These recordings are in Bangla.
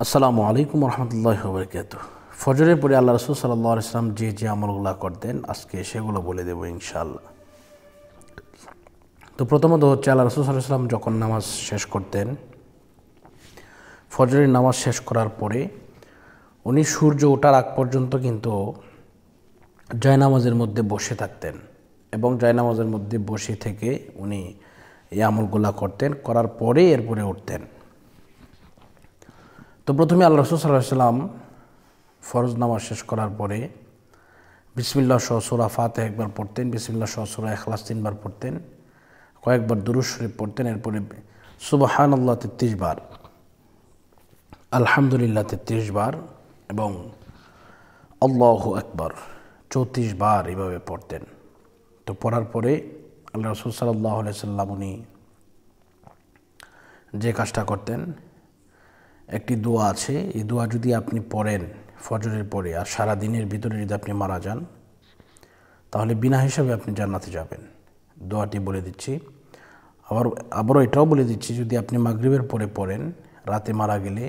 আসসালামু আলাইকুম রহমতুল্লাহি ওয়া বারাকাতুহু। ফজরের পরে আল্লাহ রাসূল সাল্লাল্লাহু আলাইহি ওয়াসাল্লাম যে আমলগুলো করতেন আজকে সেগুলো বলে দেব ইনশাআল্লাহ। তো প্রথমত হচ্ছে আল্লাহ রাসূল সাল্লাল্লাহু আলাইহি ওয়াসাল্লাম যখন নামাজ শেষ করতেন, ফজরের নামাজ শেষ করার পরে উনি সূর্য ওঠার আগ পর্যন্ত কিন্তু জায়নামাজের মধ্যে বসে থাকতেন এবং জায়নামাজের মধ্যে বসে থেকে উনি এই আমলগুলো করতেন, করার পরে এরপরে উঠতেন। তো প্রথমে আল্লাহ রাসূল সাল্লাল্লাহু আলাইহি ওয়াসাল্লাম ফরজ নামাজ শেষ করার পরে বিসমিল্লাহ সহ সূরা ফাতিহা একবার পড়তেন, বিসমিল্লাহ সহ সূরা ইখলাস 3 বার পড়তেন, কয়েকবার দুরূদ শরীফ পড়তেন, এরপরে সুবহানাল্লাহ 33 বার, আলহামদুলিল্লাহ 33 বার এবং আল্লাহু আকবার 34 বার এভাবে পড়তেন। তো পড়ার পরে আল্লাহ রাসূল সাল্লাল্লাহু আলাইহি ওয়াসাল্লাম উনি যে কাজটা করতেন, একটি দোয়া আছে, এই দোয়া যদি আপনি পড়েন ফজরের পরে আর সারা দিনের ভিতরে যদি আপনি মারা যান তাহলে বিনা হিসাবে আপনি জান্নাতে যাবেন। দোয়াটি বলে দিচ্ছি, আবারও এটাও বলে দিচ্ছি, যদি আপনি মাগরিবের পরে পড়েন রাতে মারা গেলে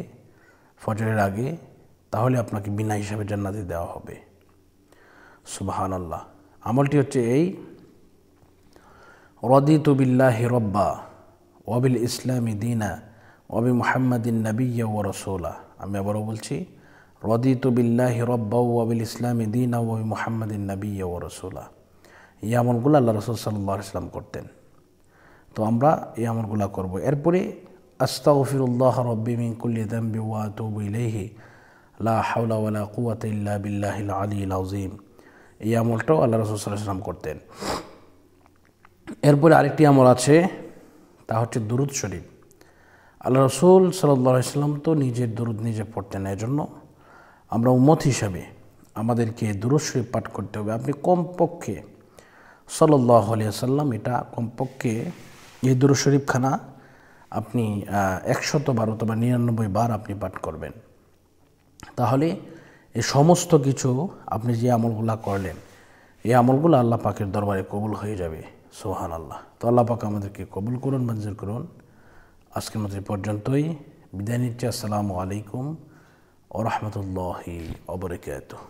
ফজরের আগে, তাহলে আপনাকে বিনা হিসাবে জান্নাতে দেওয়া হবে। সুবহানাল্লাহ। আমলটি হচ্ছে এই, রাদিতু বিল্লাহি রাব্বা ওয়া বিল ইসলামি দীনা ওয়া বি মুহাম্মাদিন নাবিয়্যা ওয়া রাসূলা। আমি আবারও বলছি, রাদিতু বিল্লাহি রাব্বা ওয়া বিল ইসলামি দীনা ওয়া বি মুহাম্মাদিন নাবিয়্যা ওয়া রাসূলা। এই আমলগুলো আল্লাহ রাসূল সাল্লাল্লাহু আলাইহি ওয়াসাল্লাম করতেন। তো আমরা এই আমলগুলো করব। এরপরে আস্তাগফিরুল্লাহ রাব্বি মিন কুল্লি যামবি ওয়া আতুবু ইলাইহি লা হাওলা ওয়া লা কুওয়াতা ইল্লা বিল্লাহিল আলিয়্যিল আযীম। এই আমলটাও আল্লাহ রাসূল সাল্লাল্লাহু আলাইহি ওয়াসাল্লাম করতেন। এরপরে আরেকটি আমল আছে, তা হচ্ছে দুরূদ শরীফ। আল্লাহ রাসূল সাল্লাল্লাহু আলাইহি ওয়াসাল্লাম তো নিজের দুরূদ নিজে পড়তেন, এজন্য আমরা উম্মত হিসাবে আমাদেরকে দুরূদ শরীফ পাঠ করতে হবে। আপনি কমপক্ষে সাল্লাল্লাহু আলাইহি ওয়াসাল্লাম, এটা কমপক্ষে এই দুরূদ শরীফখানা আপনি 100 বার অথবা 99 বার আপনি পাঠ করবেন। তাহলে এই সমস্ত কিছু আপনি যে আমলগুলো করলেন, এই আমলগুলো আল্লাহ পাকের দরবারে কবুল হয়ে যাবে। সুবহানাল্লাহ। তো আল্লাহ পাক আমাদেরকে কবুল করুন, মঞ্জুর করুন। আজকের মতো পর্যন্তই বিদায় নিচ্ছি। আসসালামু আলাইকুম ওয়া রাহমাতুল্লাহি ওয়া বারাকাতুহু।